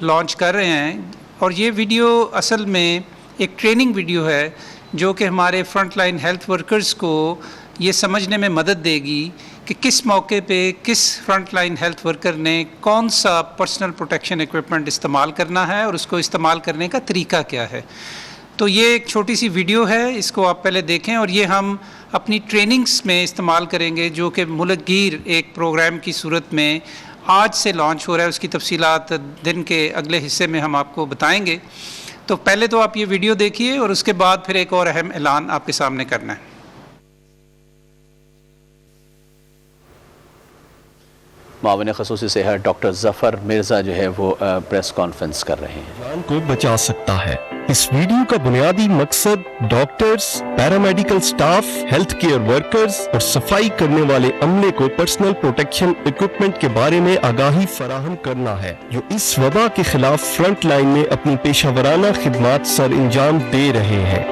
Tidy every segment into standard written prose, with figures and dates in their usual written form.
Launch کر رہے ہیں، اور یہ ویڈیو اصل میں ایک ٹریننگ ویڈیو ہے جو کہ ہمارے فرنٹ لائن ہیلتھ ورکرز کو یہ سمجھنے میں مدد دے گی کہ کس موقع پہ کس فرنٹ لائن ہیلتھ ورکر نے کون سا پرسنل پروٹیکشن ایکوپمنٹ استعمال کرنا ہے اور اس کو استعمال کرنے کا طریقہ کیا ہے۔ تو یہ ایک چھوٹی سی ویڈیو ہے، اس کو آپ پہلے دیکھیں، اور یہ ہم اپنی ٹریننگز میں استعمال کریں گے جو کہ ملک گیر ایک پروگرام کی صورت میں آج سے لانچ ہو رہا ہے۔ اس کی تفصیلات دن کے اگلے حصے میں ہم آپ کو بتائیں گے۔ تو پہلے تو آپ یہ ویڈیو دیکھیے اور اس کے بعد پھر ایک اور اہم اعلان آپ کے سامنے کرنا ہے۔ معاون خصوصی صحت ڈاکٹر ظفر مرزا جو ہے وہ پریس کانفرنس کر رہے ہیں۔ جان کو بچا سکتا ہے۔ اس ویڈیو کا بنیادی مقصد doctors, paramedical staff, health care workers اور صفائی کرنے والے عملے کو پرسنل پروٹیکشن ایکوپمنٹ کے بارے میں آگاہی فراہم کرنا ہے جو اس وبا کے خلاف فرنٹ لائن میں اپنی پیشہ ورانہ خدمات سر انجام دے رہے ہیں۔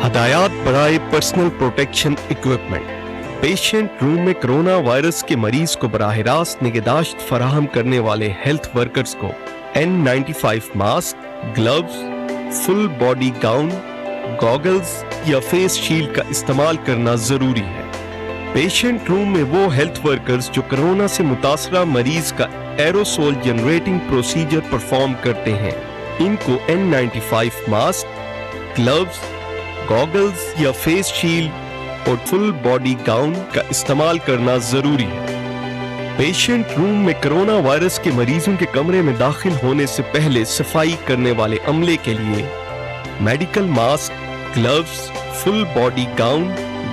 ہدایات برائے پرسنل پروٹیکشن ایکوپمنٹ۔ پیشنٹ روم میں کرونا وائرس کے مریض کو براہ راست نگہداشت فراہم کرنے والے ہیلتھ ورکرز کو N95 mask, gloves, full body gown, goggles یا فیس شیلڈ کا استعمال کرنا ضروری ہے۔ پیشنٹ روم میں وہ ہیلتھ ورکرز جو کرونا سے متاثرہ مریض کا ایروسول جنریٹنگ پروسیجر پرفارم کرتے ہیں، ان کو N95 ماسک، گلوز، گوگلز یا فیس شیلڈ اور فل باڈی گاؤن کا استعمال کرنا ضروری ہے۔ پیشنٹ روم میں کرونا وائرس کے مریضوں کے کمرے میں داخل ہونے سے پہلے صفائی کرنے والے عملے کے لیے medical mask, gloves, full body gown,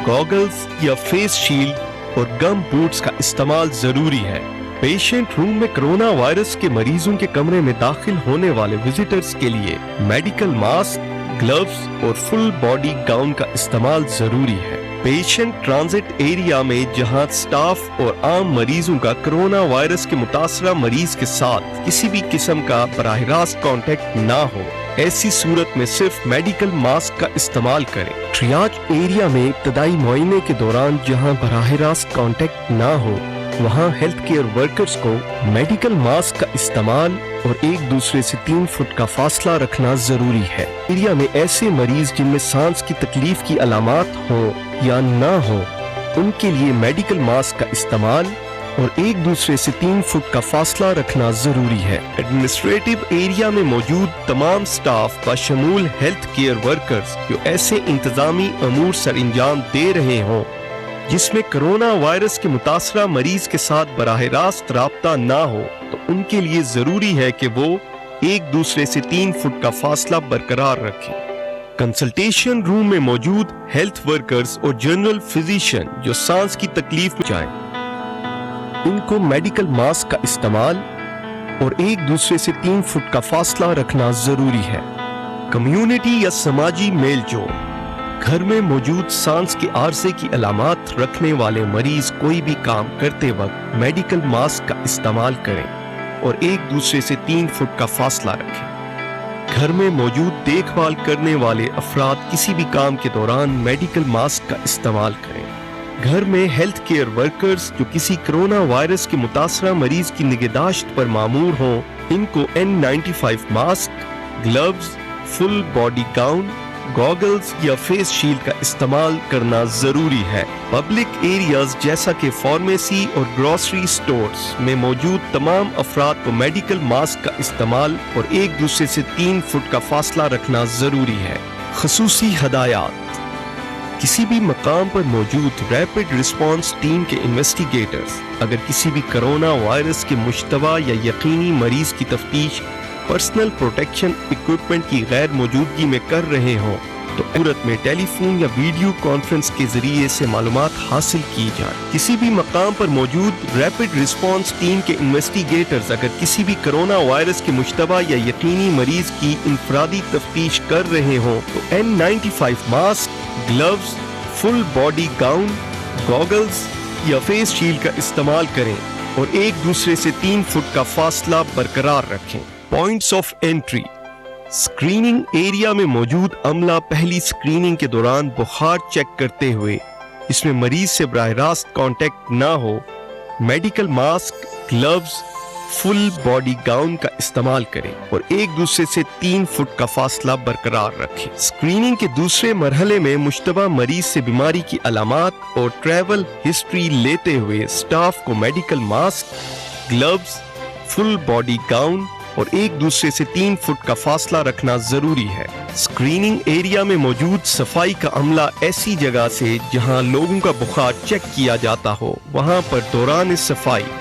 goggles یا فیس شیلڈ اور گم بوٹس کا استعمال ضروری ہے۔ پیشنٹ روم میں کرونا وائرس کے مریضوں کے کمرے میں داخل ہونے والے وزٹرز کے لیے میڈیکل ماسک، گلوز اور فل باڈی گاؤن کا استعمال ضروری ہے۔ پیشنٹ ٹرانزٹ ایریا میں جہاں سٹاف اور عام مریضوں کا کرونا وائرس کے متاثرہ مریض کے ساتھ کسی بھی قسم کا براہ راست کانٹیکٹ نہ ہو، ایسی صورت میں صرف میڈیکل ماسک کا استعمال کریں۔ ٹریاج ایریا میں ابتدائی معائنے کے دوران جہاں براہ راست کانٹیکٹ نہ ہو، وہاں ہیلتھ کیئر ورکرز کو میڈیکل ماسک کا استعمال اور ایک دوسرے سے 3 فٹ کا فاصلہ رکھنا ضروری ہے۔ ایریا میں ایسے مریض جن میں سانس کی تکلیف کی علامات ہوں یا نہ ہو، ان کے لیے میڈیکل ماسک کا استعمال اور ایک دوسرے سے 3 فٹ کا فاصلہ رکھنا ضروری ہے۔ ایڈمنسٹریٹو ایریا میں موجود تمام سٹاف بشمول ہیلتھ کیئر ورکرز جو ایسے انتظامی امور سر انجام دے رہے ہوں جس میں کرونا وائرس کے متاثرہ مریض کے ساتھ براہ راست رابطہ نہ ہو، تو ان کے لیے ضروری ہے کہ وہ ایک دوسرے سے 3 فٹ کا فاصلہ برقرار رکھیں۔ کنسلٹیشن روم میں موجود ہیلتھ ورکرز اور جنرل فزیشین جو سانس کی تکلیف میں جائیں، ان کو میڈیکل ماسک کا استعمال اور ایک دوسرے سے 3 فٹ کا فاصلہ رکھنا ضروری ہے۔ کمیونٹی یا سماجی میل جول۔ گھر میں موجود سانس کے عارضے کی علامات رکھنے والے مریض کوئی بھی کام کرتے وقت میڈیکل ماسک کا استعمال کریں اور ایک دوسرے سے 3 فٹ کا فاصلہ رکھیں۔ گھر میں موجود دیکھ بھال کرنے والے افراد کسی بھی کام کے دوران میڈیکل ماسک کا استعمال کریں۔ گھر میں ہیلتھ کیئر ورکرز جو کسی کرونا وائرس کے متاثرہ مریض کی نگہداشت پر مامور ہوں، ان کو N95 mask, gloves, full body gown, goggles یا فیس شیلڈ کا استعمال کرنا ضروری ہے۔ پبلک ایریاز جیسا کہ فارمیسی اور گروسری سٹورز میں موجود تمام افراد کو میڈیکل ماسک کا استعمال اور ایک دوسرے سے 3 فٹ کا فاصلہ رکھنا ضروری ہے۔ خصوصی ہدایات۔ کسی بھی مقام پر موجود ریپڈ رسپانس ٹیم کے انویسٹیگیٹرز اگر کسی بھی کرونا وائرس کے مشتبہ یا یقینی مریض کی تفتیش پرسنل پروٹیکشن ایکوپمنٹ کی غیر موجودگی میں کر رہے ہوں تو صورت میں ٹیلی فون یا ویڈیو کانفرنس کے ذریعے سے معلومات حاصل کی جائیں۔ کسی بھی مقام پر موجود ریپڈ رسپانس ٹیم کے انویسٹیگیٹرز اگر کسی بھی کرونا وائرس کے مشتبہ یا یقینی مریض کی انفرادی تفتیش کر رہے ہوں تو N95 mask, gloves, full body gown, goggles یا فیس شیلڈ کا استعمال کریں اور ایک دوسرے سے 3 فٹ کا فاصلہ برقرار رکھیں۔ Points of entry. Screening area میں موجود عملہ پہلی اسکریننگ کے دوران بخار چیک کرتے ہوئے اس میں مریض سے براہ راست کانٹیکٹ نہ ہو، medical mask, gloves, full body gown کا استعمال کریں اور ایک دوسرے سے 3 فٹ کا فاصلہ برقرار رکھیں۔ اسکریننگ کے دوسرے مرحلے میں مشتبہ مریض سے بیماری کی علامات اور ٹریول ہسٹری لیتے ہوئے اسٹاف کو medical mask, gloves, full body gown اور ایک دوسرے سے 3 فٹ کا فاصلہ رکھنا ضروری ہے۔ اسکریننگ ایریا میں موجود صفائی کا عملہ ایسی جگہ سے جہاں لوگوں کا بخار چیک کیا جاتا ہو وہاں پر دوران صفائی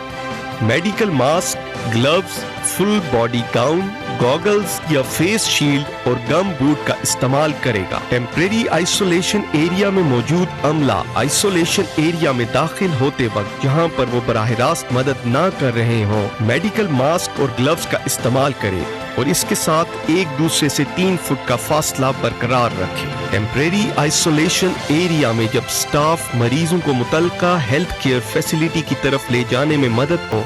medical mask, gloves, full body gown, goggles یا فیس شیلڈ اور گم بوٹ کا استعمال کرے گا۔ ٹیمپریری آئسولیشن ایریا میں موجود عملہ آئسولیشن ایریا میں داخل ہوتے وقت جہاں پر وہ براہ راست مدد نہ کر رہے ہوں میڈیکل ماسک اور گلوز کا استعمال کرے اور اس کے ساتھ ایک دوسرے سے 3 فٹ کا فاصلہ برقرار رکھے۔ ٹیمپریری آئسولیشن ایریا میں جب سٹاف مریضوں کو متعلقہ ہیلتھ کیئر فیسلٹی کی طرف لے جانے میں مدد ہو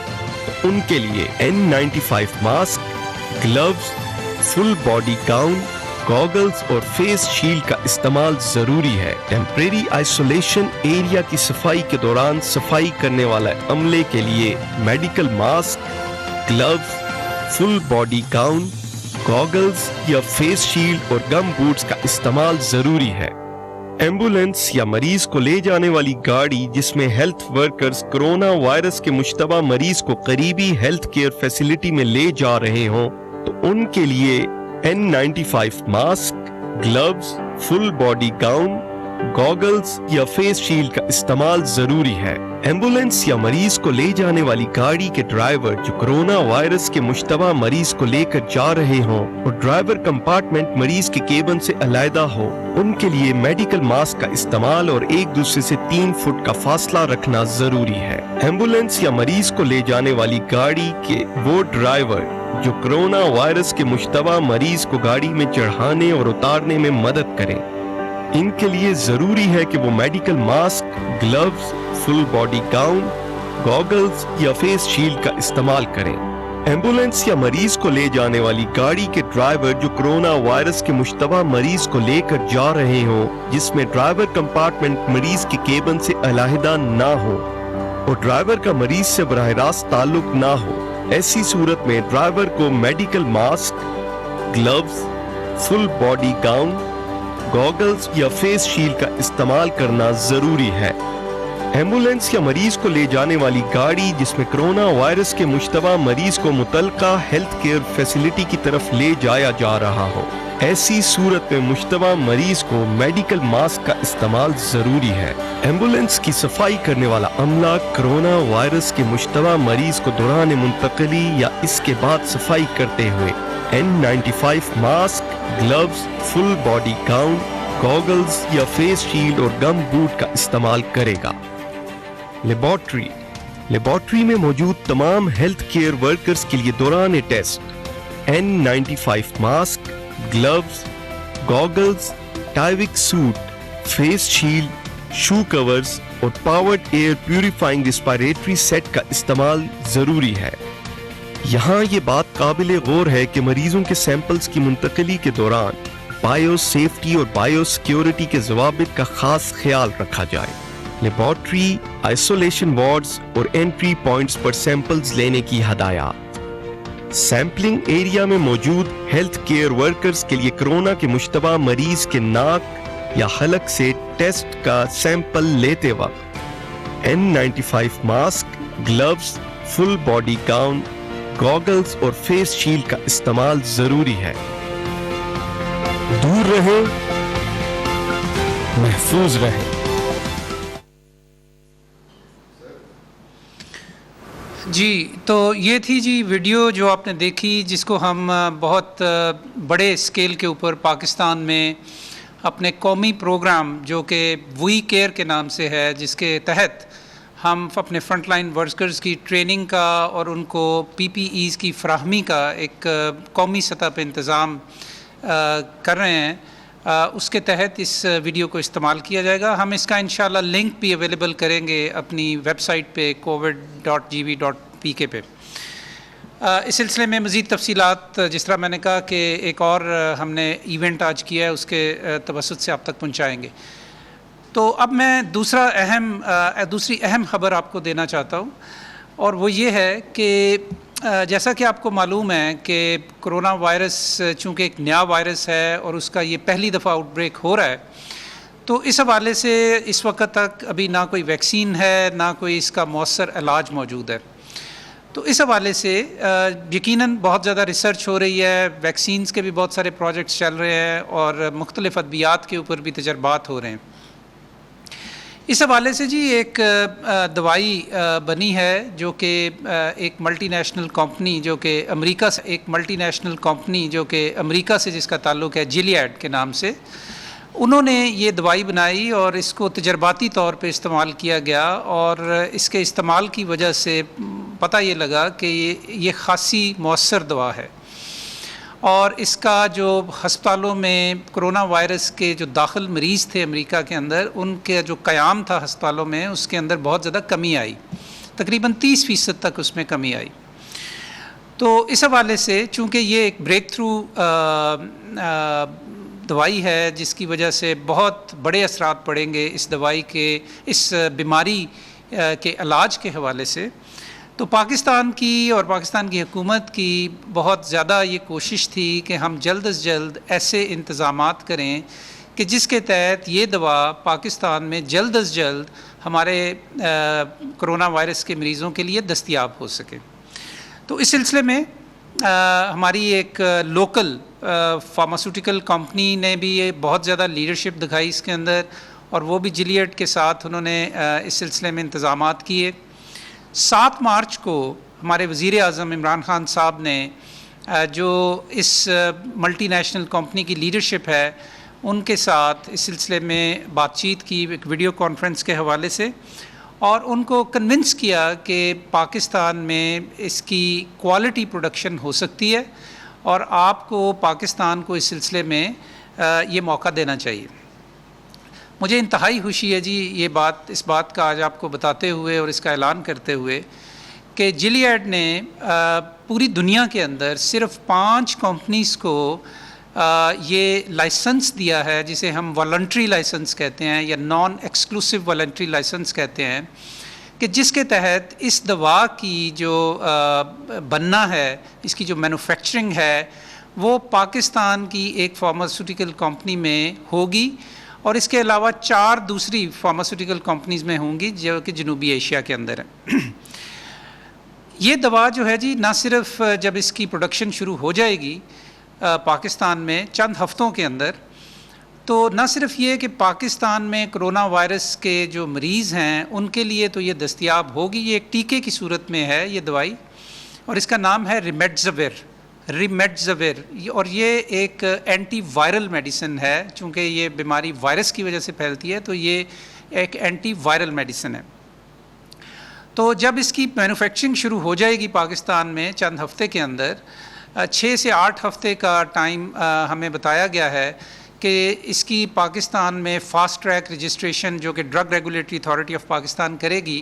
تو ان کے لیے N95 mask, gloves, full body gown, goggles اور فیس شیلڈ کا استعمال ضروری ہے۔ ٹیمپریری آئسولیشن ایریا کی صفائی کے دوران صفائی کرنے والے عملے کے لیے medical mask, gloves, full body gown, goggles یا فیس شیلڈ اور گم بوٹس کا استعمال ضروری ہے۔ ایمبولینس یا مریض کو لے جانے والی گاڑی جس میں ہیلتھ ورکرز کرونا وائرس کے مشتبہ مریض کو قریبی ہیلتھ کیئر فیسلٹی میں لے جا رہے ہوں تو ان کے لیے N95 mask, gloves, full body gown, goggles یا فیس شیلڈ کا استعمال ضروری ہے۔ ایمبولینس یا مریض کو لے جانے والی گاڑی کے ڈرائیور جو کرونا وائرس کے مشتبہ مریض کو لے کر جا رہے ہوں اور ڈرائیور کمپارٹمنٹ مریض کے کیبن سے علیحدہ ہو ان کے لیے میڈیکل ماسک کا استعمال اور ایک دوسرے سے 3 فٹ کا فاصلہ رکھنا ضروری ہے۔ ایمبولینس یا مریض کو لے جانے والی گاڑی کے وہ ڈرائیور جو کرونا وائرس کے مشتبہ مریض کو گاڑی میں چڑھانے اور اتارنے میں مدد کریں ان کے لیے ضروری ہے کہ وہ medical mask, gloves, full body gown, goggles یا فیس شیلڈ کا استعمال کریں۔ ایمبولینس یا مریض کو لے جانے والی گاڑی کے ڈرائیور جو کرونا وائرس کے مشتبہ مریض کو لے کر جا رہے ہوں جس میں ڈرائیور کمپارٹمنٹ مریض کے کیبن سے علیحدہ نہ ہو اور ڈرائیور کا مریض سے براہ راست تعلق نہ ہو، ایسی صورت میں ڈرائیور کو medical mask, gloves, full body gown, goggles یا فیس شیلڈ کا استعمال کرنا ضروری ہے۔ ایمبولینس یا مریض کو لے جانے والی گاڑی جس میں کرونا وائرس کے مشتبہ مریض کو متعلقہ ہیلتھ کیئر فیسلٹی کی طرف لے جایا جا رہا ہو، ایسی صورت میں مشتبہ مریض کو میڈیکل ماسک کا استعمال ضروری ہے۔ ایمبولینس کی صفائی کرنے والا عملہ کرونا وائرس کے مشتبہ مریض کو دوران منتقلی یا اس کے بعد صفائی کرتے ہوئے N95 mask, gloves, full body gown, goggles یا فیس شیلڈ اور گم بوٹ کا استعمال کرے گا۔ لیبارٹری میں موجود تمام ہیلتھ کیئر ورکرز کے لیے دوران test N95 mask, gloves, goggles, Tyvek suit, face shield, shoe covers اور powered air purifying respiratory set کا استعمال ضروری ہے۔ یہاں یہ بات قابل غور ہے کہ مریضوں کے سیمپلز کی منتقلی کے دوران بائیو سیفٹی اور بائیو سیکیورٹی کے ضوابط کا خاص خیال رکھا جائے۔ لیبارٹری، آئسولیشن وارڈز اور انٹری پوائنٹس پر سیمپلز لینے کی ہدایات۔ سیمپلنگ ایریا میں موجود ہیلتھ کیئر ورکرز کے لیے کرونا کے مشتبہ مریض کے ناک یا حلق سے ٹیسٹ کا سیمپل لیتے وقت N95 mask, gloves, full body gown, goggles اور فیس شیلڈ کا استعمال ضروری ہے۔ دور رہیں، محفوظ رہیں۔ جی تو یہ تھی جی ویڈیو جو آپ نے دیکھی جس کو ہم بہت بڑے اسکیل کے اوپر پاکستان میں اپنے قومی پروگرام جو کہ وی کیئر کے نام سے ہے جس کے تحت ہم اپنے فرنٹ لائن ورکرز کی ٹریننگ کا اور ان کو PPEs کی فراہمی کا ایک قومی سطح پہ انتظام کر رہے ہیں، اس کے تحت اس ویڈیو کو استعمال کیا جائے گا۔ ہم اس کا انشاءاللہ لنک بھی اویلیبل کریں گے اپنی ویب سائٹ پہ covid.gv.pk پہ۔ اس سلسلے میں مزید تفصیلات جس طرح میں نے کہا کہ ایک اور ہم نے ایونٹ آج کیا ہے اس کے توسط سے آپ تک پہنچائیں گے۔ تو اب میں دوسری اہم خبر آپ کو دینا چاہتا ہوں اور وہ یہ ہے کہ جیسا کہ آپ کو معلوم ہے کہ کرونا وائرس چونکہ ایک نیا وائرس ہے اور اس کا یہ پہلی دفعہ آؤٹ بریک ہو رہا ہے، تو اس حوالے سے اس وقت تک ابھی نہ کوئی ویکسین ہے نہ کوئی اس کا مؤثر علاج موجود ہے. تو اس حوالے سے یقیناً بہت زیادہ ریسرچ ہو رہی ہے، ویکسینز کے بھی بہت سارے پروجیکٹس چل رہے ہیں اور مختلف ادویات کے اوپر بھی تجربات ہو رہے ہیں. اس حوالے سے جی ایک دوائی بنی ہے جو کہ ایک ملٹی نیشنل کمپنی جو کہ امریکہ سے جس کا تعلق ہے جیلیاڈ کے نام سے، انہوں نے یہ دوائی بنائی اور اس کو تجرباتی طور پہ استعمال کیا گیا، اور اس کے استعمال کی وجہ سے پتہ یہ لگا کہ یہ خاصی مؤثر دوا ہے، اور اس کا جو ہسپتالوں میں کرونا وائرس کے جو داخل مریض تھے امریکہ کے اندر، ان کے جو قیام تھا ہسپتالوں میں اس کے اندر بہت زیادہ کمی آئی، تقریباً 30% تک اس میں کمی آئی. تو اس حوالے سے چونکہ یہ ایک بریک تھرو دوائی ہے جس کی وجہ سے بہت بڑے اثرات پڑیں گے اس دوائی کے، اس بیماری کے علاج کے حوالے سے، تو پاکستان کی اور پاکستان کی حکومت کی بہت زیادہ یہ کوشش تھی کہ ہم جلد از جلد ایسے انتظامات کریں کہ جس کے تحت یہ دوا پاکستان میں جلد از جلد ہمارے کرونا وائرس کے مریضوں کے لیے دستیاب ہو سکے. تو اس سلسلے میں ہماری ایک لوکل فارماسیوٹیکل کمپنی نے بھی یہ بہت زیادہ لیڈرشپ دکھائی اس کے اندر، اور وہ بھی جیلیاڈ کے ساتھ انہوں نے اس سلسلے میں انتظامات کیے. 7 مارچ کو ہمارے وزیر اعظم عمران خان صاحب نے جو اس ملٹی نیشنل کمپنی کی لیڈرشپ ہے ان کے ساتھ اس سلسلے میں بات چیت کی ایک ویڈیو کانفرنس کے حوالے سے، اور ان کو کنونس کیا کہ پاکستان میں اس کی کوالٹی پروڈکشن ہو سکتی ہے اور آپ کو پاکستان کو اس سلسلے میں یہ موقع دینا چاہیے. مجھے انتہائی خوشی ہے جی اس بات کا آج آپ کو بتاتے ہوئے اور اس کا اعلان کرتے ہوئے کہ جیلیاڈ نے پوری دنیا کے اندر صرف 5 کمپنیز کو یہ لائسنس دیا ہے جسے ہم والنٹری لائسنس کہتے ہیں یا نان ایکسکلوسیو والنٹری لائسنس کہتے ہیں، کہ جس کے تحت اس دوا کی جو بننا ہے، اس کی جو مینوفیکچرنگ ہے وہ پاکستان کی ایک فارماسیوٹیکل کمپنی میں ہوگی، اور اس کے علاوہ 4 دوسری فارماسیوٹیکل کمپنیز میں ہوں گی جو کہ جنوبی ایشیا کے اندر ہیں. یہ دوا جو ہے جی نہ صرف جب اس کی پروڈکشن شروع ہو جائے گی پاکستان میں چند ہفتوں کے اندر، تو نہ صرف یہ کہ پاکستان میں کرونا وائرس کے جو مریض ہیں ان کے لیے تو یہ دستیاب ہوگی، یہ ایک ٹیکے کی صورت میں ہے یہ دوائی، اور اس کا نام ہے ریمڈیزویر، اور یہ ایک اینٹی وائرل میڈیسن ہے. چونکہ یہ بیماری وائرس کی وجہ سے پھیلتی ہے تو یہ ایک اینٹی وائرل میڈیسن ہے. تو جب اس کی مینوفیکچرنگ شروع ہو جائے گی پاکستان میں چند ہفتے کے اندر، 6 سے 8 ہفتے کا ٹائم ہمیں بتایا گیا ہے کہ اس کی پاکستان میں فاسٹ ٹریک رجسٹریشن جو کہ drug regulatory authority of Pakistan کرے گی،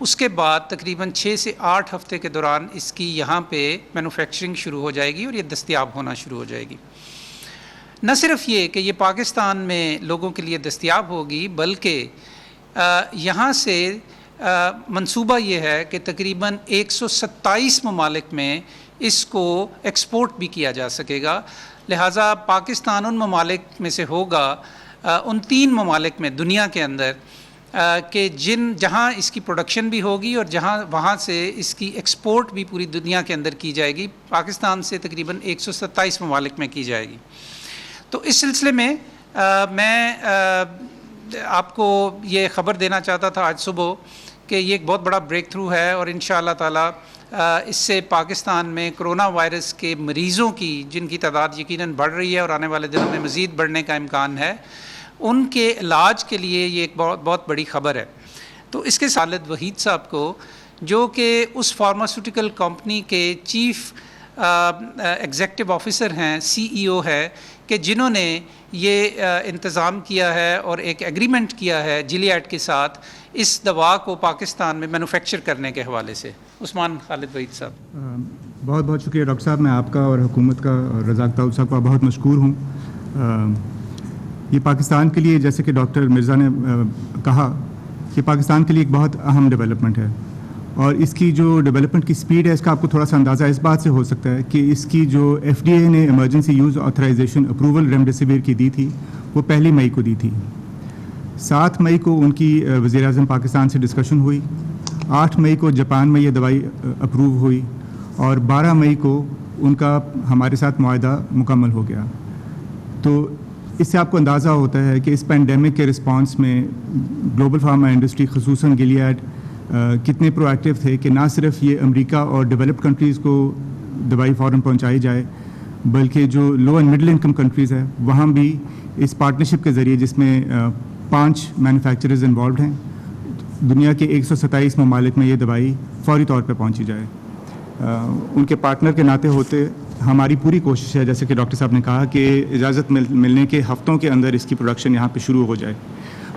اس کے بعد تقریباً 6 سے 8 ہفتے کے دوران اس کی یہاں پہ مینوفیکچرنگ شروع ہو جائے گی اور یہ دستیاب ہونا شروع ہو جائے گی. نہ صرف یہ کہ یہ پاکستان میں لوگوں کے لیے دستیاب ہوگی، بلکہ یہاں سے منصوبہ یہ ہے کہ تقریباً 127 ممالک میں اس کو ایکسپورٹ بھی کیا جا سکے گا. لہٰذا پاکستان ان ممالک میں سے ہوگا، ان 3 ممالک میں دنیا کے اندر کہ جہاں اس کی پروڈکشن بھی ہوگی اور وہاں سے اس کی ایکسپورٹ بھی پوری دنیا کے اندر کی جائے گی. پاکستان سے تقریباً 127 ممالک میں کی جائے گی. تو اس سلسلے میں میں آپ کو یہ خبر دینا چاہتا تھا آج صبح کہ یہ ایک بہت بڑا بریک تھرو ہے، اور انشاءاللہ تعالی اس سے پاکستان میں کرونا وائرس کے مریضوں کی جن کی تعداد یقیناً بڑھ رہی ہے اور آنے والے دنوں میں مزید بڑھنے کا امکان ہے، ان کے علاج کے لیے یہ ایک بہت بڑی خبر ہے. تو اس کے خالد وحید صاحب کو جو کہ اس فارماسیوٹیکل کمپنی کے چیف ایگزیکٹو آفیسر ہیں، CEO ہے، کہ جنہوں نے یہ انتظام کیا ہے اور ایک ایگریمنٹ کیا ہے جیلیاڈ کے ساتھ اس دوا کو پاکستان میں مینوفیکچر کرنے کے حوالے سے. عثمان خالد وحید صاحب. بہت بہت شکریہ ڈاکٹر صاحب. میں آپ کا اور حکومت کا اور رزاق داؤد صاحب کا بہت مشکور ہوں. یہ پاکستان کے لیے، جیسے کہ ڈاکٹر مرزا نے کہا، کہ پاکستان کے لیے ایک بہت اہم ڈیولپمنٹ ہے، اور اس کی جو ڈیولپمنٹ کی سپیڈ ہے اس کا آپ کو تھوڑا سا اندازہ اس بات سے ہو سکتا ہے کہ اس کی جو FDA نے ایمرجنسی یوز آتھرائزیشن اپروول ریمڈیسیویر کی دی تھی وہ 1 مئی کو دی تھی. 7 مئی کو ان کی وزیر اعظم پاکستان سے ڈسکشن ہوئی. 8 مئی کو جاپان میں یہ دوائی اپروو ہوئی اور 12 مئی کو ان کا ہمارے ساتھ معاہدہ مکمل ہو گیا. تو اس سے آپ کو اندازہ ہوتا ہے کہ اس پینڈیمک کے رسپانس میں گلوبل فارما انڈسٹری خصوصاً گلیاڈ کتنے پرو ایکٹیو تھے کہ نہ صرف یہ امریکہ اور ڈیولپڈ کنٹریز کو دوائی فوراً پہنچائی جائے بلکہ جو لو اینڈ مڈل انکم کنٹریز ہے وہاں بھی اس پارٹنرشپ کے ذریعے جس میں 5 مینوفیکچررز انوالوڈ ہیں دنیا کے 127 ممالک میں یہ دوائی فوری طور پہ پہنچی جائے. ان کے پارٹنر کے ناطے ہوتے ہماری پوری کوشش ہے جیسے کہ ڈاکٹر صاحب نے کہا کہ اجازت ملنے کے ہفتوں کے اندر اس کی پروڈکشن یہاں پہ شروع ہو جائے.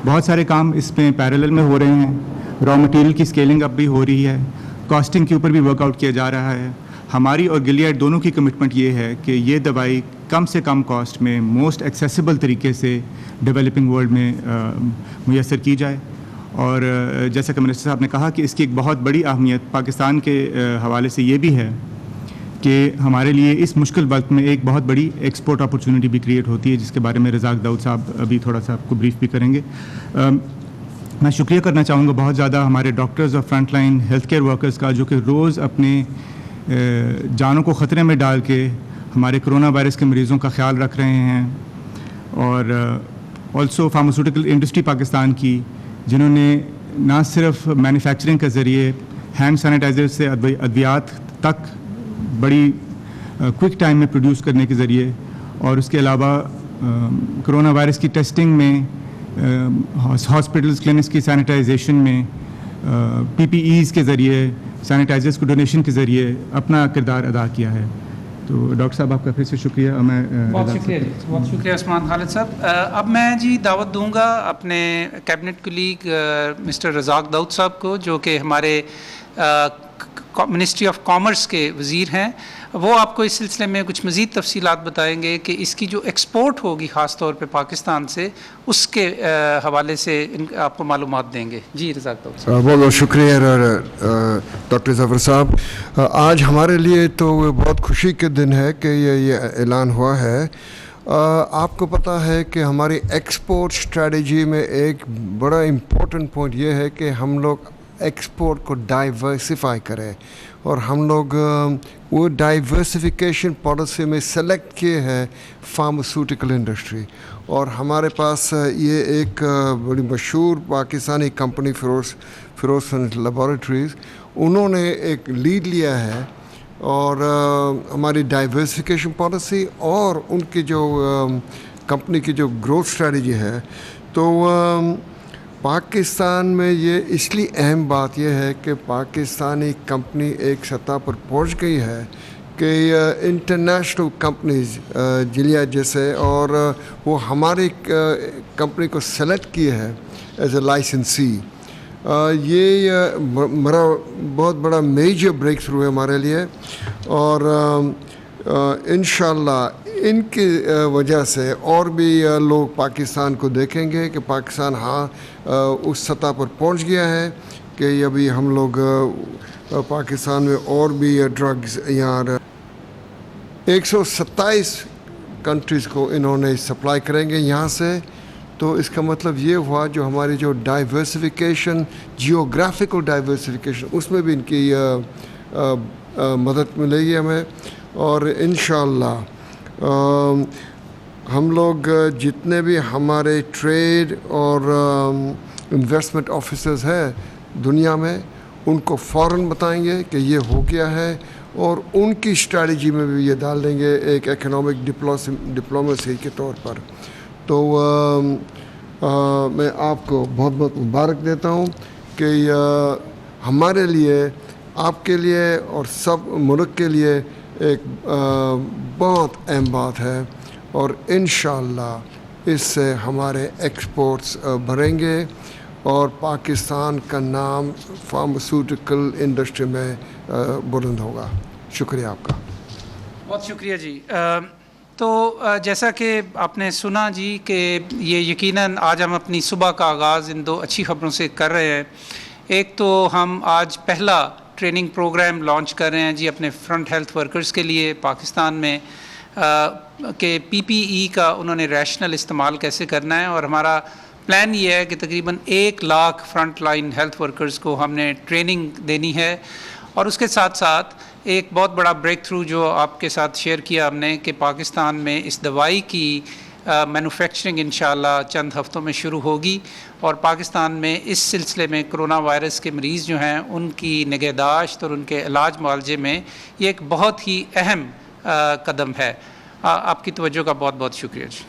بہت سارے کام اس میں پیرالل میں ہو رہے ہیں. را مٹیریل کی اسکیلنگ اب بھی ہو رہی ہے. کاسٹنگ کے اوپر بھی ورک آؤٹ کیا جا رہا ہے. ہماری اور گلیاڈ دونوں کی کمٹمنٹ یہ ہے کہ یہ دوائی کم سے کم کاسٹ میں موسٹ ایکسیسیبل طریقے سے ڈیولپنگ ورلڈ میں میسر کی جائے. اور جیسا کہ منسٹر صاحب نے کہا کہ اس کی ایک بہت بڑی اہمیت پاکستان کے حوالے سے یہ بھی ہے کہ ہمارے لیے اس مشکل وقت میں ایک بہت بڑی ایکسپورٹ اپرچونٹی بھی کریٹ ہوتی ہے جس کے بارے میں رزاق داؤد صاحب ابھی تھوڑا سا آپ کو بریف بھی کریں گے. میں شکریہ کرنا چاہوں گا بہت زیادہ ہمارے ڈاکٹرز اور front line health care workers کا جو کہ روز اپنے جانوں کو خطرے میں ڈال کے ہمارے کرونا وائرس کے مریضوں کا خیال رکھ رہے ہیں. اور آلسو فارماسیوٹیکل انڈسٹری پاکستان کی جنہوں نے نہ صرف مینوفیکچرنگ کے ذریعے ہینڈ سینیٹائزر سے ادویات تک بڑی کوئک ٹائم میں پروڈیوس کرنے کے ذریعے اور اس کے علاوہ کرونا وائرس کی ٹیسٹنگ میں ہاسپٹلز کلینکس کی سینیٹائزیشن میں PPEs کے ذریعے سینیٹائزرز کو ڈونیشن کے ذریعے اپنا کردار ادا کیا ہے. تو ڈاکٹر صاحب آپ کا پھر سے شکریہ. میں بہت شکریہ جی، بہت شکریہ عثمان خالد صاحب. اب میں جی دعوت دوں گا اپنے کیبنٹ کولیگ مسٹر رزاق داؤد صاحب کو جو کہ ہمارے منسٹری آف کامرس کے وزیر ہیں. وہ آپ کو اس سلسلے میں کچھ مزید تفصیلات بتائیں گے کہ اس کی جو ایکسپورٹ ہوگی خاص طور پہ پاکستان سے اس کے حوالے سے آپ کو معلومات دیں گے. جی رزاق داؤد صاحب. بہت بہت شکریہ ڈاکٹر ظفر صاحب. آج ہمارے لیے تو بہت خوشی کے دن ہے کہ یہ اعلان ہوا ہے. آپ کو پتہ ہے کہ ہماری ایکسپورٹ اسٹریٹجی میں ایک بڑا امپورٹنٹ پوائنٹ یہ ہے کہ ہم لوگ ایکسپورٹ کو ڈائیورسیفائی کریں اور ہم لوگ وہ ڈائیورسیفیکیشن پالیسی میں سلیکٹ کیے ہیں فارماسیوٹیکل انڈسٹری. اور ہمارے پاس یہ ایک بڑی مشہور پاکستانی کمپنی فیروز لیبارٹریز انہوں نے ایک لیڈ لیا ہے اور ہماری ڈائیورسیفیکیشن پالیسی اور ان کی جو کمپنی کی جو گروتھ اسٹریٹجی ہے. تو پاکستان میں یہ اس لیے اہم بات یہ ہے کہ پاکستانی کمپنی ایک سطح پر پہنچ گئی ہے کہ انٹرنیشنل کمپنیز جلیا جیسے اور وہ ہماری کمپنی کو سلیکٹ کیے ہے ایز اے لائسنسی. یہ بہت بڑا میجر بریک تھرو ہے ہمارے لیے اور انشاءاللہ ان کی وجہ سے اور بھی لوگ پاکستان کو دیکھیں گے کہ پاکستان اس سطح پر پہنچ گیا ہے کہ ابھی ہم لوگ پاکستان میں اور بھی ڈرگز یہاں 127 کنٹریز کو انہوں نے سپلائی کریں گے یہاں سے. تو اس کا مطلب یہ ہوا جو ہماری جو ڈائیورسیفیکیشن جیوگرافیکل ڈائیورسیفیکیشن اس میں بھی ان کی مدد ملے گی ہمیں. اور انشاءاللہ ہم لوگ جتنے بھی ہمارے ٹریڈ اور انویسٹمنٹ آفیسرز ہیں دنیا میں ان کو فوراً بتائیں گے کہ یہ ہو گیا ہے اور ان کی اسٹریٹجی میں بھی یہ ڈال دیں گے ایک اکنامک ڈپلومیسی کے طور پر. تو میں آپ کو بہت بہت مبارک دیتا ہوں کہ ہمارے لیے آپ کے لیے اور سب ملک کے لیے ایک بہت اہم بات ہے اور انشاءاللہ اس سے ہمارے ایکسپورٹس بڑھیں گے اور پاکستان کا نام فارماسیوٹیکل انڈسٹری میں بلند ہوگا. شکریہ آپ کا. بہت شکریہ جی. تو جیسا کہ آپ نے سنا جی کہ یہ یقیناً آج ہم اپنی صبح کا آغاز ان 2 اچھی خبروں سے کر رہے ہیں ایک تو ہم آج پہلا ٹریننگ پروگرام لانچ کر رہے ہیں جی اپنے فرنٹ ہیلتھ ورکرز کے لیے پاکستان میں کہ پی پی ای کا انہوں نے ریشنل استعمال کیسے کرنا ہے، اور ہمارا پلان یہ ہے کہ تقریباً 1 lakh front line health workers کو ہم نے ٹریننگ دینی ہے. اور اس کے ساتھ ساتھ ایک بہت بڑا بریک تھرو جو آپ کے ساتھ شیئر کیا ہم نے کہ پاکستان میں اس دوائی کی مینوفیکچرنگ انشاءاللہ چند ہفتوں میں شروع ہوگی، اور پاکستان میں اس سلسلے میں کرونا وائرس کے مریض جو ہیں ان کی نگہداشت اور ان کے علاج معالجے میں یہ ایک بہت ہی اہم قدم ہے. آپ کی توجہ کا بہت بہت شکریہ جی.